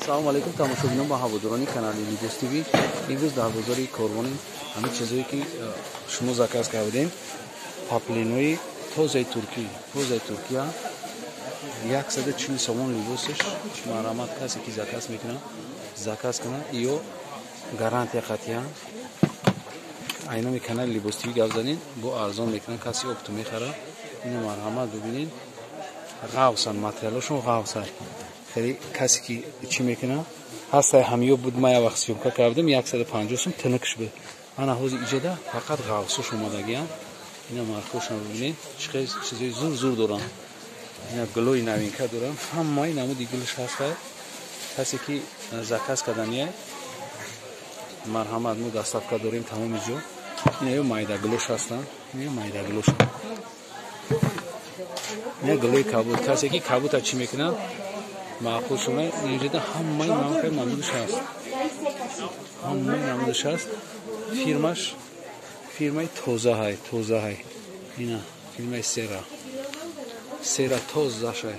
سلام علیکم تماشاگران و هواداران کانال لیدرز تیوی. امروز در بازار کاروان همه چیزایی که شما زکاس کردین پاپلینوی توزه ترکیه 140 سومون لباسش شما رامات کسی که زکاس میکنه زکاس کنه ایو گارانتی خاطیه اینا می کانال لیدرز تیوی گذارین با ارزان میکنن کسی اپتو میخره اینو مرحمت ببینید غاوسن ماتریالشون غاوسن خیلی کسی که چی میکنه هسته همیو بود ما وقت سیوم کردم 150 سوم تنکش به انا هوز ایجاده فقط غاوسش اومدگیان اینا مارکوش ببینید چه چیزای زور دارن اینا گلوی نوینکا دارن همه نمو دیگلش هسته کسی که زکاس کردنیه مرحمت مو دستافکا داریم تمام جو اینا مایدا گلوش هستن اینا مایدا گلوش نه گلوی کابوت کسی که کابوت چی میکنه معقول شما اینجا همه نامکای نمودش هست همه نمودش هست فیرمای توزه های اینا فیرمای سیرا توزه شای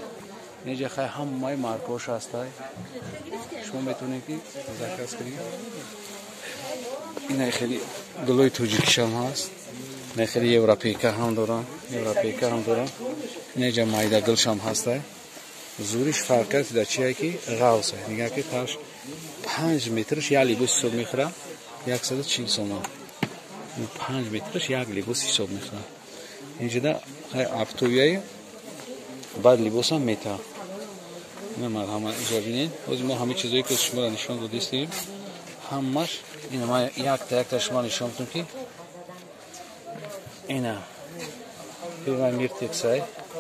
اینجا خیلی همه مارکوش هست شما میتونید که زکاس کنید اینا خیلی گلوی توجیکش هم هست نه خیلی یوروپیکا هم دارن اینجا مایدا گلش هم هست زورش فرق کرد در چیه که غاوسه نگاه که تاش 5 مترش یک لباس حساب میخوره 140 سوم 5 مترش یک لباس حساب میخوره اینجا ده اپتویای بعد لباس هم میته نه مرحمت اینجا بینید ما همه چیزایی که شما را نشان دادیم همش اینا ما یک تا شما نشان میدم که اینا فیلم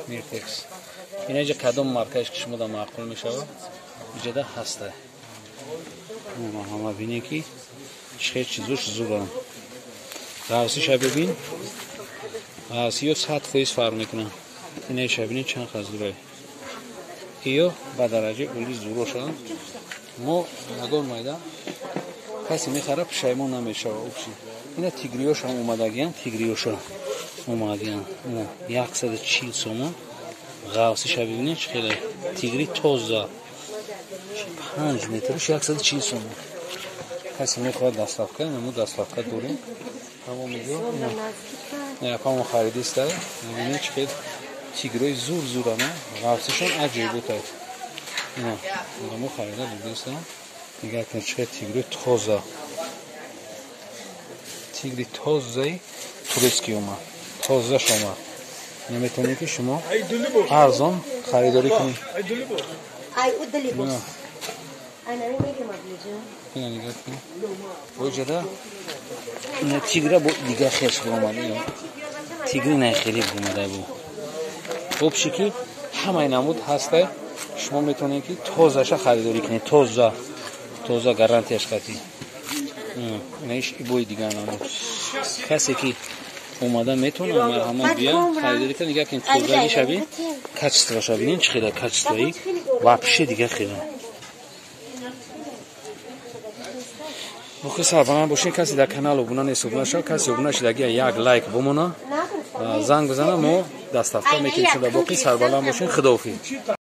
میرتکس اینا اینجا کدام مارکش که شما دا معقول میشه اینجا دا هسته همه بینید که چه چیزوش زورن غاوسیش ببین غاوسی 100 فیصد فرق میکنه اینش ببینید چند خزوره ایو با درجه اولی زورو شدن ما نگاه مایده کسی میخره پشیمون نمیشه اینا تیگریوش هم اومدگیان 140 سوم غاوسیش ببینید خیلی تیگری توزه 5 مترش 140 سوم کسی میخواد دستافکا نمو دستافکا داریم تمام میگه نه کامو خریدی است ببینید خیلی تیگری زورانه غاوسیشون عجیب بود نه نمو خریده بود نگاه کن چه تیگری توزه توریسکی اومد توزه شما نمیتونید که شما ارزان خریداری کنید اینا نگاه کنید وجده اینا تیگره دیگه خیش برومده تیگری نه خیلی برومده بود خوب شکل همه نمود هسته شما میتونید که توزهش خریداری کنید توزه گارانتیش کتی اینش بوی دیگه نمود کسی که اومده میتونه مرحمت بیا خریداری کنه نگاه کن توزهی شبیه کچستوا شبیه چه خیلی کچستوایی واپشه دیگه خیلی بخواه سربنان باشین کسی در کانال ابونه نیست ابونه شد کسی ابونه شد اگه یک لایک بمونه زنگ بزنه ما دستافکا میکنیم شده باقی سربنان باشین خداحافظ